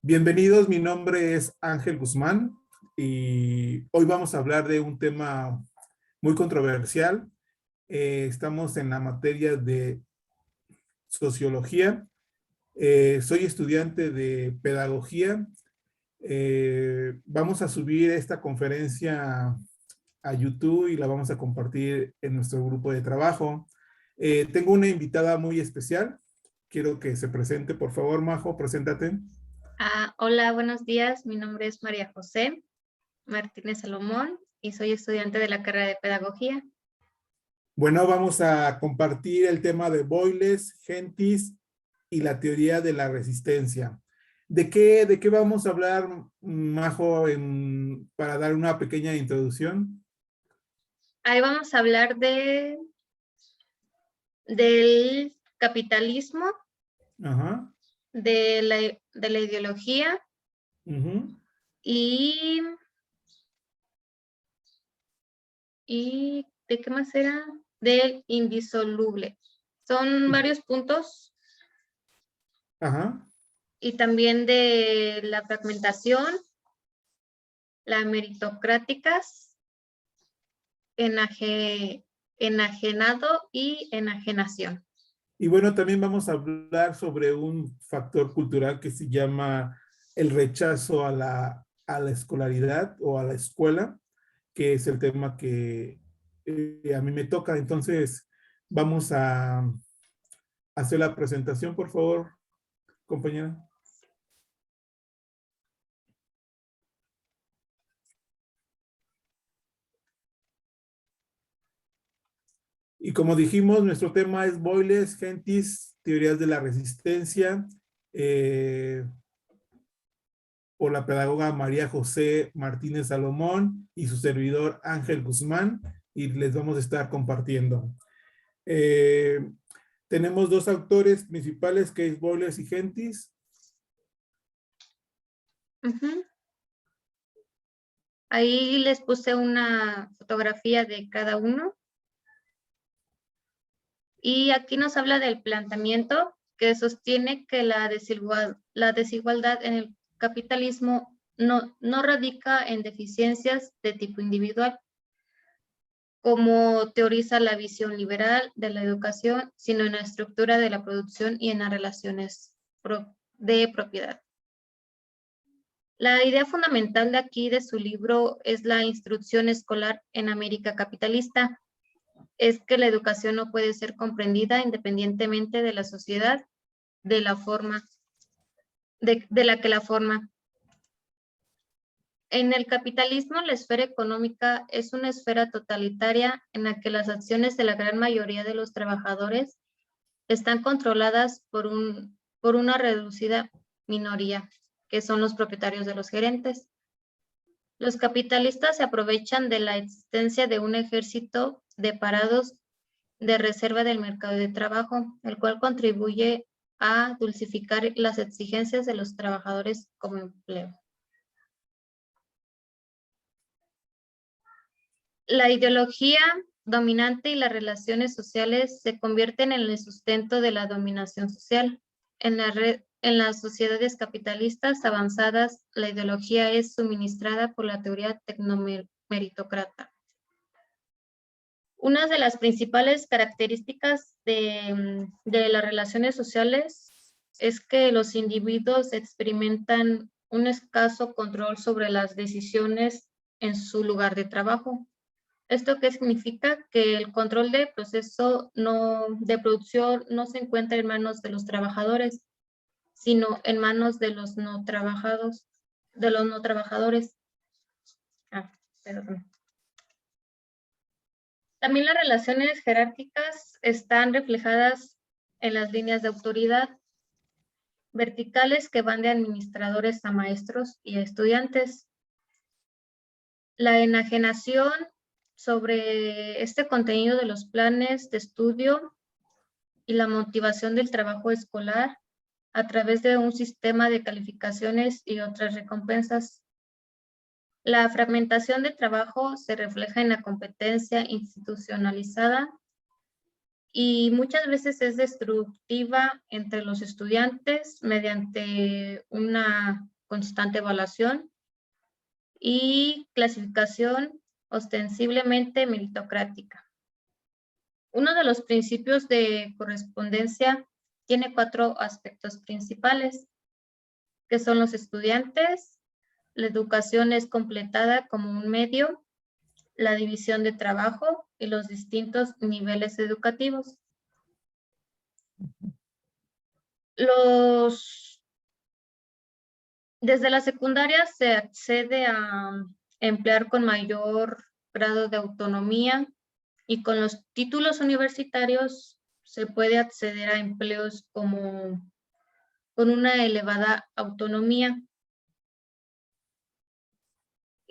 Bienvenidos, mi nombre es Ángel Guzmán y hoy vamos a hablar de un tema muy controversial. Estamos en la materia de sociología. Soy estudiante de pedagogía. Vamos a subir esta conferencia a YouTube y la vamos a compartir en nuestro grupo de trabajo. Tengo una invitada muy especial. Quiero que se presente, por favor, Majo, preséntate. Hola, buenos días. Mi nombre es María José Martínez Salomón y soy estudiante de la carrera de Pedagogía. Bueno, vamos a compartir el tema de Boyles, Gentis y la teoría de la resistencia. ¿De qué vamos a hablar, Majo, para dar una pequeña introducción? Ahí vamos a hablar del capitalismo, Ajá. de la ideología Ujú. y ¿de qué más era? Del indisoluble. Son varios puntos Ajá. y también de la fragmentación, las meritocráticas, enajenado y enajenación. Y bueno, también vamos a hablar sobre un factor cultural que se llama el rechazo a la escolaridad o a la escuela, que es el tema que a mí me toca. Entonces, vamos a hacer la presentación, por favor, compañera. Y como dijimos, nuestro tema es Boyles, Gentis, teorías de la resistencia, eh, por la pedagoga María José Martínez Salomón y su servidor Ángel Guzmán, y les vamos a estar compartiendo. Eh, Tenemos dos autores principales, que es Boyles y Gentis. Ahí les puse una fotografía de cada uno. Y aquí nos habla del planteamiento que sostiene que la desigualdad en el capitalismo no radica en deficiencias de tipo individual, como teoriza la visión liberal de la educación, sino en la estructura de la producción y en las relaciones de propiedad. La idea fundamental de aquí de su libro es la instrucción escolar en América capitalista. Es que la educación no puede ser comprendida independientemente de la sociedad, de la forma, de la que la forma. En el capitalismo, la esfera económica es una esfera totalitaria en la que las acciones de la gran mayoría de los trabajadores están controladas por una reducida minoría, que son los propietarios de los gerentes. Los capitalistas se aprovechan de la existencia de un ejército de parados de reserva del mercado de trabajo, el cual contribuye a dulcificar las exigencias de los trabajadores como empleo. La ideología dominante y las relaciones sociales se convierten en el sustento de la dominación social. En las sociedades capitalistas avanzadas, la ideología es suministrada por la teoría tecnomeritócrata. Una de las principales características de las relaciones sociales es que los individuos experimentan un escaso control sobre las decisiones en su lugar de trabajo. ¿Esto qué significa? Que el control del proceso de producción no se encuentra en manos de los trabajadores, sino en manos de los no trabajadores. Perdón. También las relaciones jerárquicas están reflejadas en las líneas de autoridad verticales que van de administradores a maestros y a estudiantes. La enajenación sobre este contenido de los planes de estudio y la motivación del trabajo escolar a través de un sistema de calificaciones y otras recompensas. La fragmentación del trabajo se refleja en la competencia institucionalizada y muchas veces es destructiva entre los estudiantes mediante una constante evaluación y clasificación ostensiblemente meritocrática. Uno de los principios de correspondencia tiene 4 aspectos principales, que son los estudiantes, la educación es completada como un medio, la división de trabajo y los distintos niveles educativos. Desde la secundaria se accede a emplear con mayor grado de autonomía y con los títulos universitarios se puede acceder a empleos con una elevada autonomía.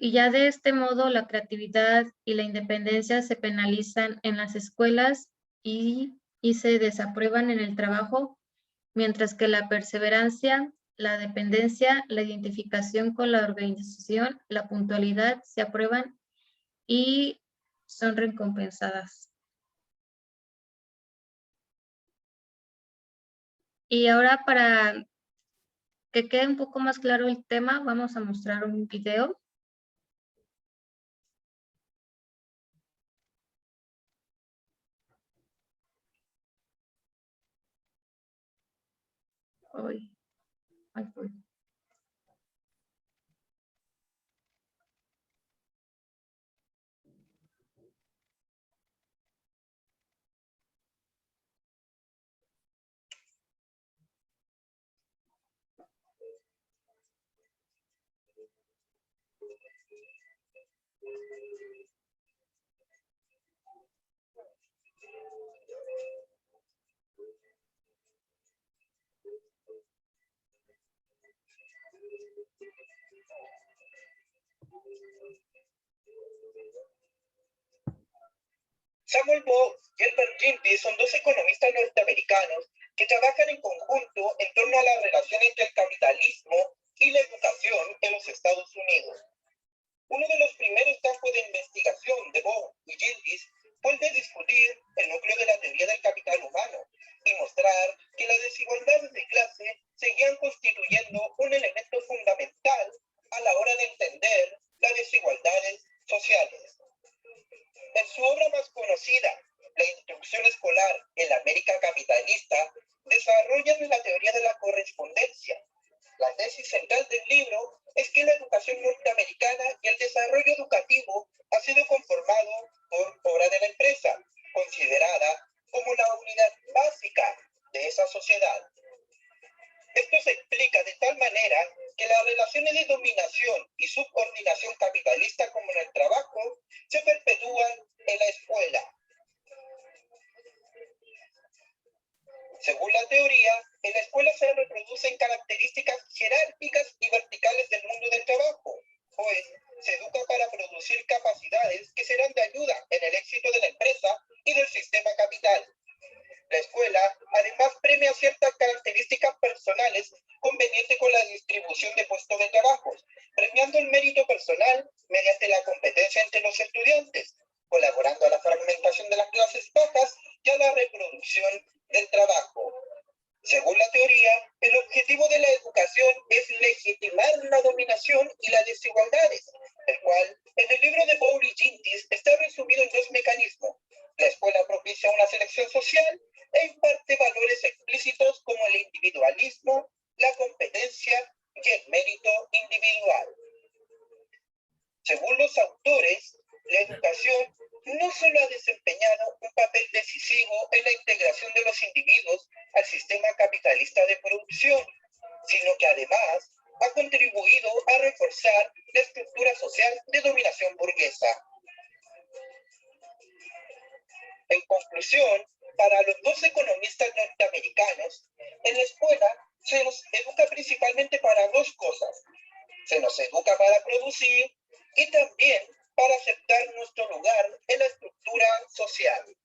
Y ya de este modo la creatividad y la independencia se penalizan en las escuelas y se desaprueban en el trabajo, mientras que la perseverancia, la dependencia, la identificación con la organización, la puntualidad se aprueban y son recompensadas. Y ahora, para que quede un poco más claro el tema, vamos a mostrar un video. Hoy, ahí fue. Samuel Ball y Herbert Ginty son dos economistas norteamericanos que trabajan en conjunto en torno a la relación entre el capitalismo y la educación en los Estados Unidos. Uno de los primeros campos de investigación de Ball y Ginty fue el de discutir el núcleo de la teoría del capital humano y mostrar que las desigualdades de clase seguían constituyendo un elemento fundamental a la hora de entender las desigualdades sociales. En su obra más conocida, La instrucción escolar en la América capitalista, desarrollan la teoría de la correspondencia. La tesis central del libro es que la educación norteamericana y el desarrollo educativo ha sido conformado por obra de la empresa, considerada como la unidad básica de esa sociedad. Esto se explica de tal manera que las relaciones de dominación y subordinación capitalista como en el trabajo se perpetúan en la escuela. Según la teoría, en la escuela se reproducen características jerárquicas y verticales del mundo del trabajo, pues se educa para producir capacidades que serán de ayuda en el éxito de la empresa y del sistema capital. La escuela además premia ciertas características personales convenientes con la distribución de puestos de trabajo, premiando el mérito personal mediante la competencia entre los estudiantes, colaborando a la fragmentación de las clases bajas y a la reproducción del trabajo. Según la teoría, el objetivo de la educación es legitimar la dominación y las desigualdades, el cual en el libro de Ball y Ginty está resumido en 2 mecanismos. La escuela propicia una selección social e imparte valores explícitos como el individualismo, la competencia y el mérito individual. Según los autores, la educación no solo ha desempeñado un papel decisivo en la integración de los individuos al sistema capitalista de producción, sino que además ha contribuido a reforzar la estructura social de dominación burguesa. En conclusión, para los 2 economistas norteamericanos, en la escuela se nos educa principalmente para 2 cosas. Se nos educa para producir y también para aceptar nuestro lugar en la estructura social.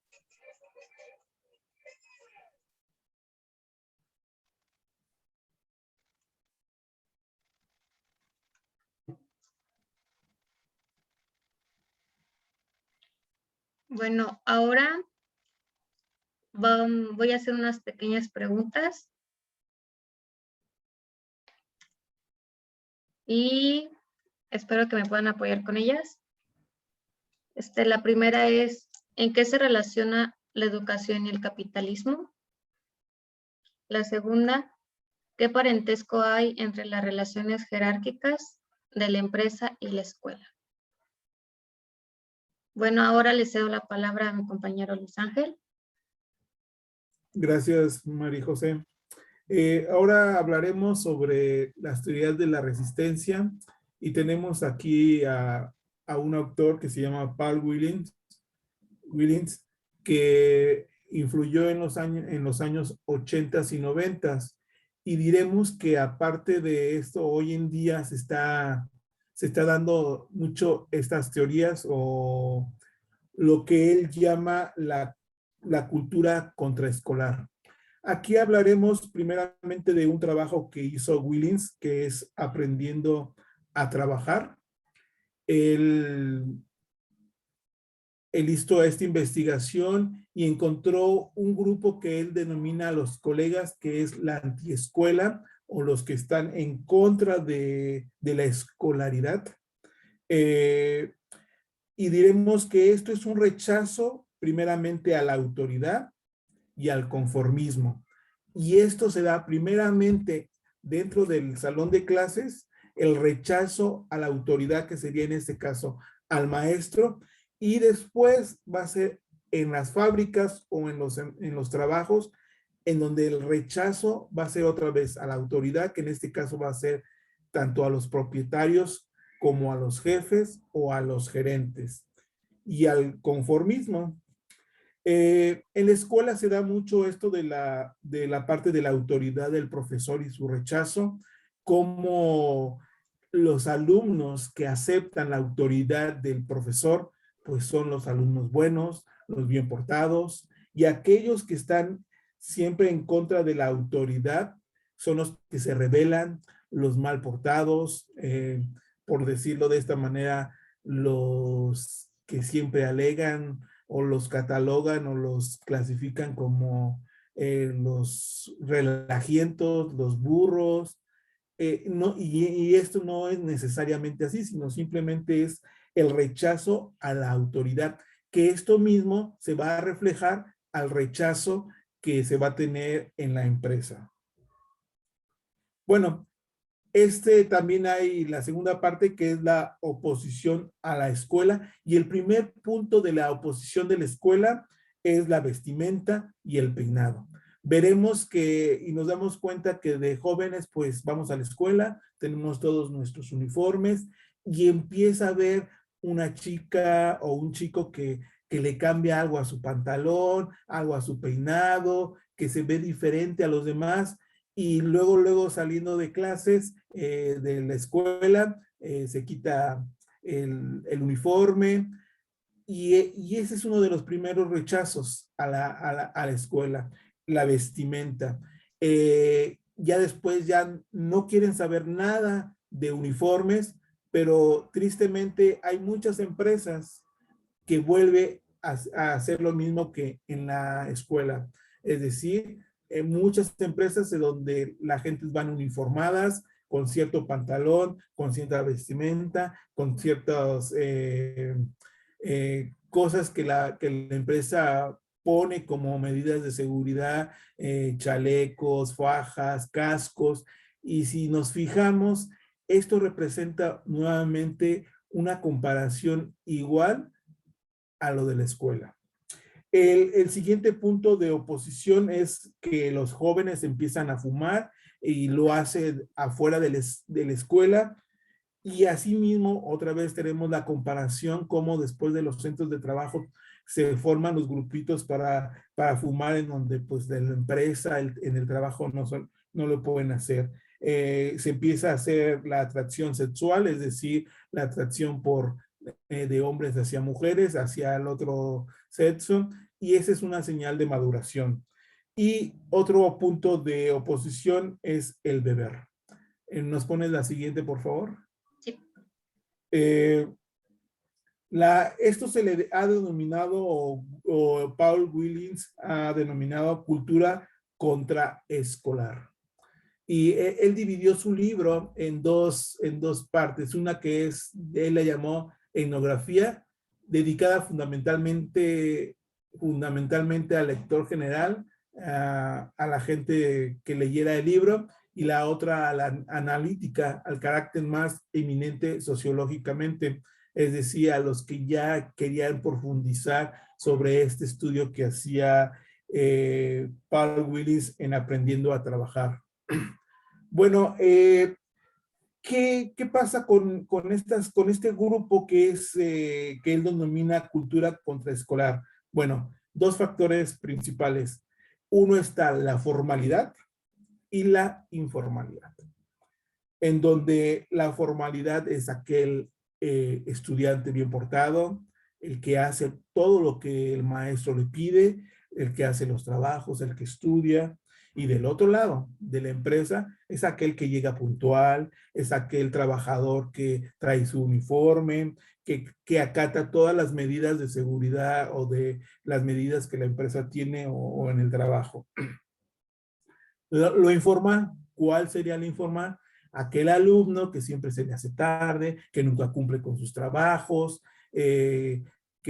Bueno, ahora Voy a hacer unas pequeñas preguntas. Y espero que me puedan apoyar con ellas. La primera es, ¿en qué se relaciona la educación y el capitalismo? La segunda, ¿qué parentesco hay entre las relaciones jerárquicas de la empresa y la escuela? Bueno, ahora le cedo la palabra a mi compañero Luis Ángel. Gracias, María José. Ahora hablaremos sobre las teorías de la resistencia y tenemos aquí a un autor que se llama Paul Willings, que influyó en los años 80 y 90. Y diremos que aparte de esto, hoy en día se está dando mucho estas teorías o lo que él llama la cultura contraescolar. Aquí hablaremos primeramente de un trabajo que hizo Willings, que es Aprendiendo a Trabajar. Él hizo esta investigación y encontró un grupo que él denomina a los colegas, que es la antiescuela o los que están en contra de la escolaridad. Y diremos que esto es un rechazo primeramente a la autoridad y al conformismo. Y esto se da primeramente dentro del salón de clases, el rechazo a la autoridad, que sería en este caso al maestro, y después va a ser en las fábricas o en los trabajos, en donde el rechazo va a ser otra vez a la autoridad, que en este caso va a ser tanto a los propietarios como a los jefes o a los gerentes, y al conformismo. En la escuela se da mucho esto de la parte de la autoridad del profesor y su rechazo, como los alumnos que aceptan la autoridad del profesor, pues son los alumnos buenos, los bien portados, y aquellos que están siempre en contra de la autoridad son los que se rebelan, los mal portados, por decirlo de esta manera, los que siempre alegan, o los catalogan o los clasifican como los relajientos, los burros. No, y esto no es necesariamente así, sino simplemente es el rechazo a la autoridad, que esto mismo se va a reflejar al rechazo que se va a tener en la empresa. Bueno, también hay la segunda parte, que es la oposición a la escuela, y el primer punto de la oposición de la escuela es la vestimenta y el peinado. Veremos y nos damos cuenta que de jóvenes pues vamos a la escuela, tenemos todos nuestros uniformes y empieza a ver una chica o un chico que le cambia algo a su pantalón, algo a su peinado, que se ve diferente a los demás. Y luego saliendo de clases de la escuela, se quita el uniforme, y ese es uno de los primeros rechazos a la escuela, la vestimenta. Ya después ya no quieren saber nada de uniformes, pero tristemente hay muchas empresas que vuelven a hacer lo mismo que en la escuela. Es decir, en muchas empresas en donde la gente van uniformadas, con cierto pantalón, con cierta vestimenta, con ciertas cosas que la empresa pone como medidas de seguridad, chalecos, fajas, cascos, y si nos fijamos, esto representa nuevamente una comparación igual a lo de la escuela. El siguiente punto de oposición es que los jóvenes empiezan a fumar y lo hacen afuera de la escuela, y asimismo otra vez tenemos la comparación como después de los centros de trabajo se forman los grupitos para fumar, en donde pues de la empresa en el trabajo no lo pueden hacer. Se empieza a hacer la atracción sexual, es decir, la atracción de hombres hacia mujeres, hacia el otro sexo, y esa es una señal de maduración. Y otro punto de oposición es el beber. ¿Nos pones la siguiente, por favor? Sí. Esto se le ha denominado, o Paul Willings ha denominado cultura contraescolar. Y él dividió su libro en dos partes. Una que él la llamó etnografía, dedicada fundamentalmente al lector general, a la gente que leyera el libro, y la otra a la analítica, al carácter más eminente sociológicamente, es decir, a los que ya querían profundizar sobre este estudio que hacía Paul Willings en Aprendiendo a Trabajar. Bueno, ¿qué pasa con este grupo que él denomina cultura contraescolar? Bueno, dos factores principales. Uno está la formalidad y la informalidad, en donde la formalidad es aquel estudiante bien portado, el que hace todo lo que el maestro le pide, el que hace los trabajos, el que estudia. Y del otro lado de la empresa es aquel que llega puntual, es aquel trabajador que trae su uniforme, que acata todas las medidas de seguridad o de las medidas que la empresa tiene o en el trabajo. Lo informal, ¿cuál sería lo informal? Aquel alumno que siempre se le hace tarde, que nunca cumple con sus trabajos, que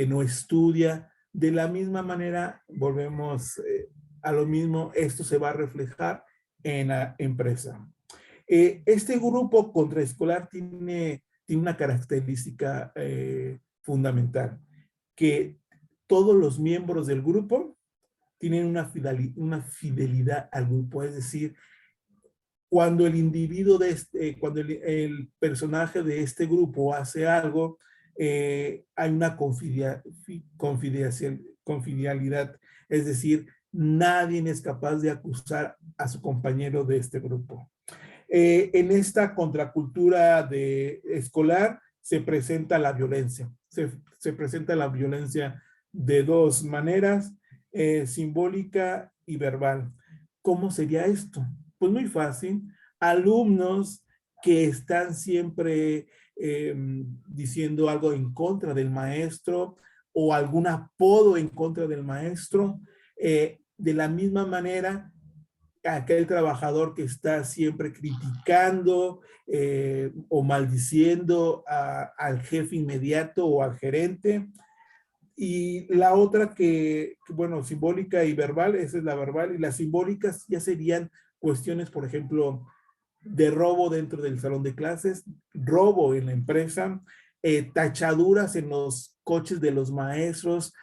no estudia. De la misma manera, volvemos a lo mismo, esto se va a reflejar en la empresa. Este grupo contraescolar tiene una característica fundamental, que todos los miembros del grupo tienen una fidelidad al grupo, es decir, cuando el individuo cuando el personaje de este grupo hace algo, hay una confidencialidad, es decir, nadie es capaz de acusar a su compañero de este grupo. En esta contracultura escolar se presenta la violencia, se presenta la violencia de dos maneras, simbólica y verbal. ¿Cómo sería esto? Pues muy fácil. Alumnos que están siempre diciendo algo en contra del maestro o algún apodo en contra del maestro. De la misma manera, aquel trabajador que está siempre criticando o maldiciendo al jefe inmediato o al gerente. Y la otra bueno, simbólica y verbal, esa es la verbal, y las simbólicas ya serían cuestiones, por ejemplo, de robo dentro del salón de clases, robo en la empresa, tachaduras en los coches de los maestros,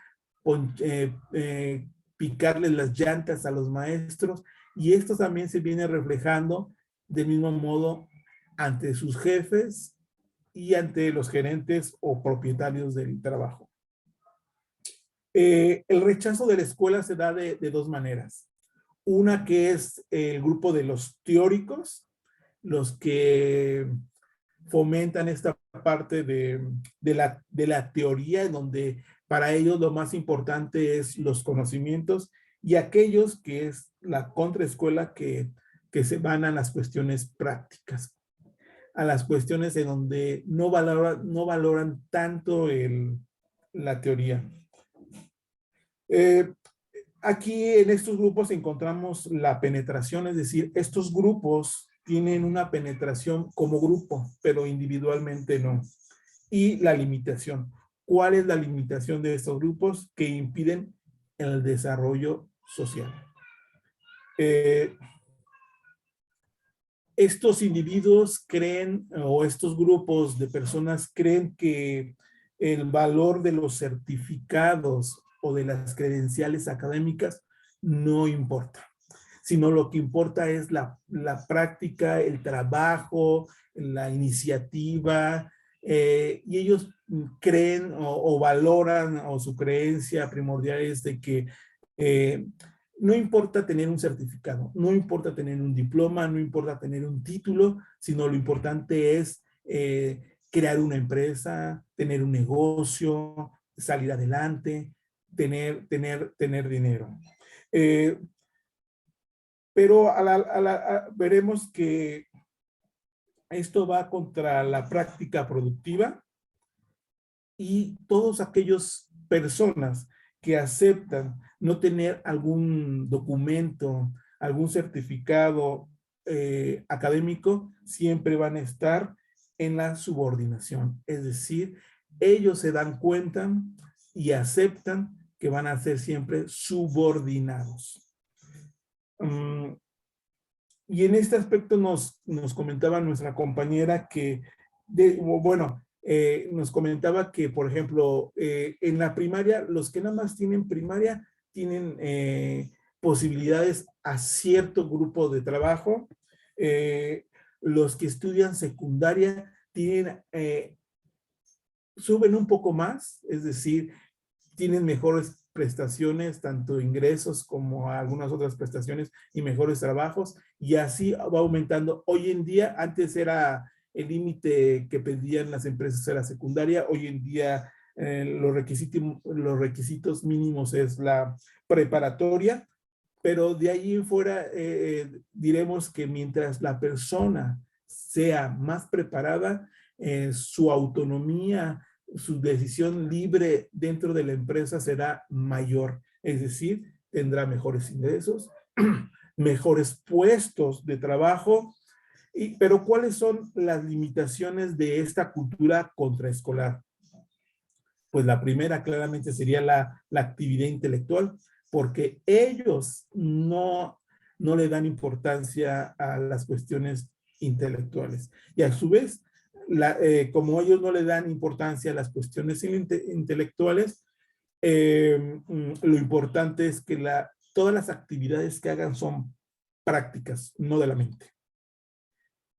picarles las llantas a los maestros, y esto también se viene reflejando del mismo modo ante sus jefes y ante los gerentes o propietarios del trabajo. El rechazo de la escuela se da de dos maneras. Una que es el grupo de los teóricos, los que fomentan esta parte de la teoría, en donde para ellos lo más importante es los conocimientos, y aquellos que es la contraescuela que se van a las cuestiones prácticas, a las cuestiones en donde no valoran tanto la teoría. Aquí en estos grupos encontramos la penetración, es decir, estos grupos tienen una penetración como grupo, pero individualmente no. Y la limitación. ¿Cuál es la limitación de estos grupos que impiden el desarrollo social? Estos individuos creen, o estos grupos de personas creen que el valor de los certificados o de las credenciales académicas no importa, sino lo que importa es la práctica, el trabajo, la iniciativa, y ellos creen o valoran, o su creencia primordial es de que no importa tener un certificado, no importa tener un diploma, no importa tener un título, sino lo importante es crear una empresa, tener un negocio, salir adelante, tener dinero. Pero veremos que esto va contra la práctica productiva y todos aquellos personas que aceptan no tener algún documento, algún certificado académico, siempre van a estar en la subordinación. Es decir, ellos se dan cuenta y aceptan que van a ser siempre subordinados. Y en este aspecto nos comentaba nuestra compañera que, nos comentaba que, por ejemplo, en la primaria, los que nada más tienen primaria tienen posibilidades a cierto grupo de trabajo. Los que estudian secundaria tienen, suben un poco más, es decir, tienen mejores prestaciones, tanto ingresos como algunas otras prestaciones y mejores trabajos, y así va aumentando. Hoy en día, antes era el límite que pedían las empresas era secundaria, hoy en día los requisitos mínimos es la preparatoria, pero de ahí en fuera diremos que mientras la persona sea más preparada, su autonomía, su decisión libre dentro de la empresa será mayor, es decir, tendrá mejores ingresos, mejores puestos de trabajo, pero ¿cuáles son las limitaciones de esta cultura contraescolar? Pues la primera claramente sería la actividad intelectual, porque ellos no le dan importancia a las cuestiones intelectuales. Y a su vez, como ellos no le dan importancia a las cuestiones intelectuales, lo importante es que todas las actividades que hagan son prácticas, no de la mente.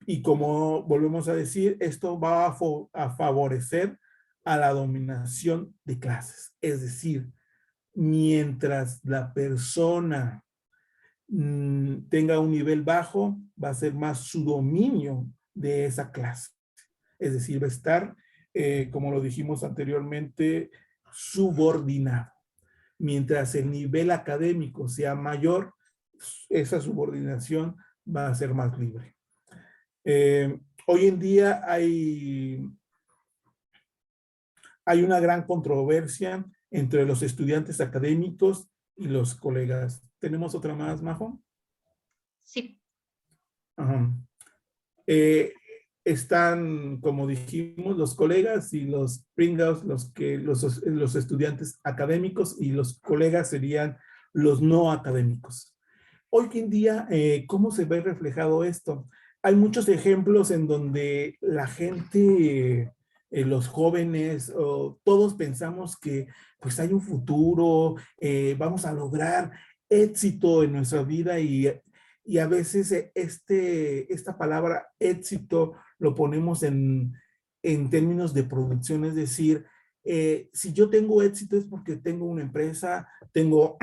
Y como volvemos a decir, esto va a favorecer a la dominación de clases. Es decir, mientras la persona tenga un nivel bajo, va a ser más su dominio de esa clase. Es decir, va a estar, como lo dijimos anteriormente, subordinado. Mientras el nivel académico sea mayor, esa subordinación va a ser más libre. Hoy en día hay una gran controversia entre los estudiantes académicos y los colegas. ¿Tenemos otra más, Majo? Sí. Ajá. Están, como dijimos, los colegas y los pringados, los estudiantes académicos, y los colegas serían los no académicos. Hoy en día, ¿cómo se ve reflejado esto? Hay muchos ejemplos en donde la gente, los jóvenes, todos pensamos que pues hay un futuro, vamos a lograr éxito en nuestra vida, y a veces esta palabra éxito lo ponemos en términos de producción, es decir, si yo tengo éxito es porque tengo una empresa, tengo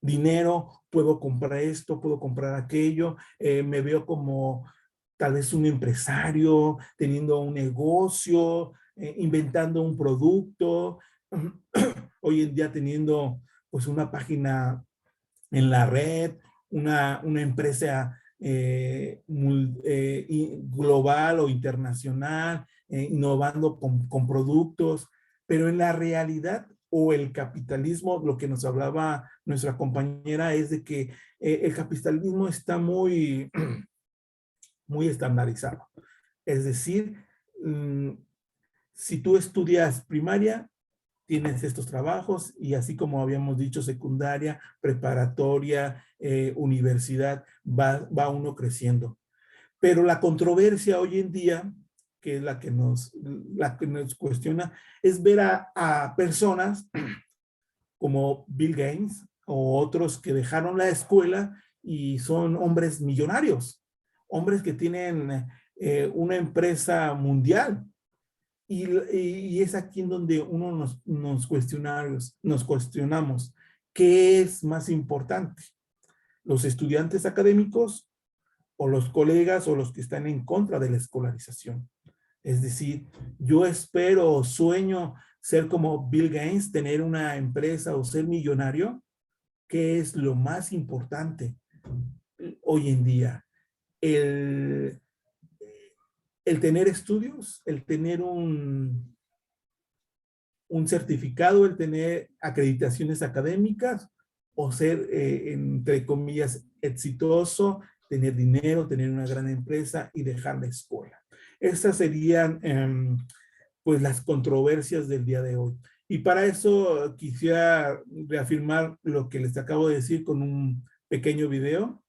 dinero, puedo comprar esto, puedo comprar aquello, me veo como tal vez un empresario, teniendo un negocio, inventando un producto, hoy en día teniendo pues una página en la red, una empresa global o internacional, innovando con productos, pero en la realidad o el capitalismo, lo que nos hablaba nuestra compañera es de que el capitalismo está muy, muy estandarizado. Es decir, si tú estudias primaria, tienes estos trabajos, y así como habíamos dicho, secundaria, preparatoria, universidad, va uno creciendo. Pero la controversia hoy en día, que es la que nos cuestiona, es ver a personas como Bill Gates o otros que dejaron la escuela y son hombres millonarios, hombres que tienen una empresa mundial. Y es aquí en donde uno nos cuestionamos, ¿qué es más importante? ¿Los estudiantes académicos o los colegas o los que están en contra de la escolarización? Es decir, yo espero o sueño ser como Bill Gates, tener una empresa o ser millonario. ¿Qué es lo más importante hoy en día? El tener estudios, el tener un certificado, el tener acreditaciones académicas o ser, entre comillas, exitoso, tener dinero, tener una gran empresa y dejar la escuela. Estas serían pues las controversias del día de hoy. Y para eso quisiera reafirmar lo que les acabo de decir con un pequeño video.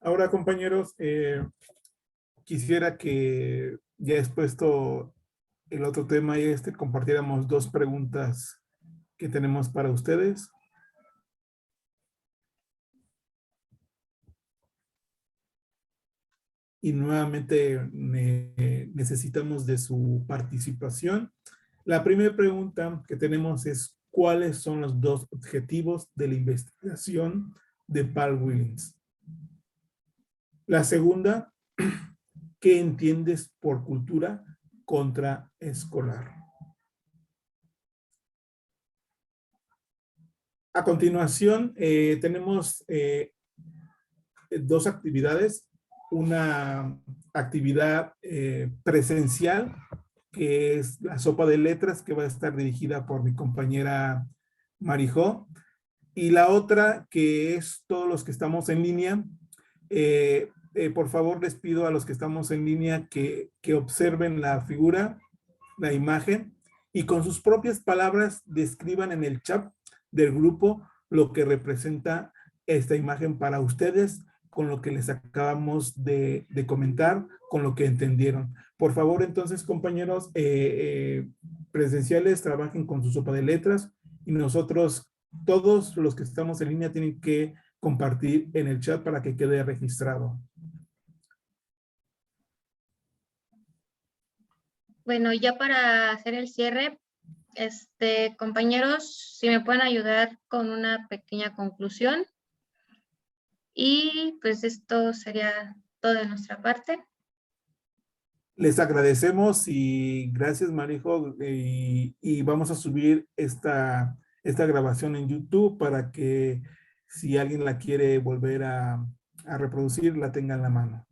Ahora, compañeros, quisiera que ya expuesto el otro tema y compartiéramos dos preguntas que tenemos para ustedes. Y nuevamente necesitamos de su participación. La primera pregunta que tenemos es, ¿cuáles son los dos objetivos de la investigación de Paul Williams? La segunda, ¿qué entiendes por cultura contraescolar? A continuación, tenemos dos actividades. Una actividad presencial, que es la sopa de letras, que va a estar dirigida por mi compañera Marijó. Y la otra, que es todos los que estamos en línea. Por favor, les pido a los que estamos en línea que observen la figura, la imagen, y con sus propias palabras describan en el chat del grupo lo que representa esta imagen para ustedes, con lo que les acabamos de comentar, con lo que entendieron. Por favor, entonces, compañeros presenciales, trabajen con su sopa de letras, y nosotros, todos los que estamos en línea, tienen que compartir en el chat para que quede registrado. Bueno, ya para hacer el cierre, compañeros, si me pueden ayudar con una pequeña conclusión. Y pues esto sería todo de nuestra parte. Les agradecemos y gracias, Marijo, y vamos a subir esta grabación en YouTube para que si alguien la quiere volver a reproducir, la tenga en la mano.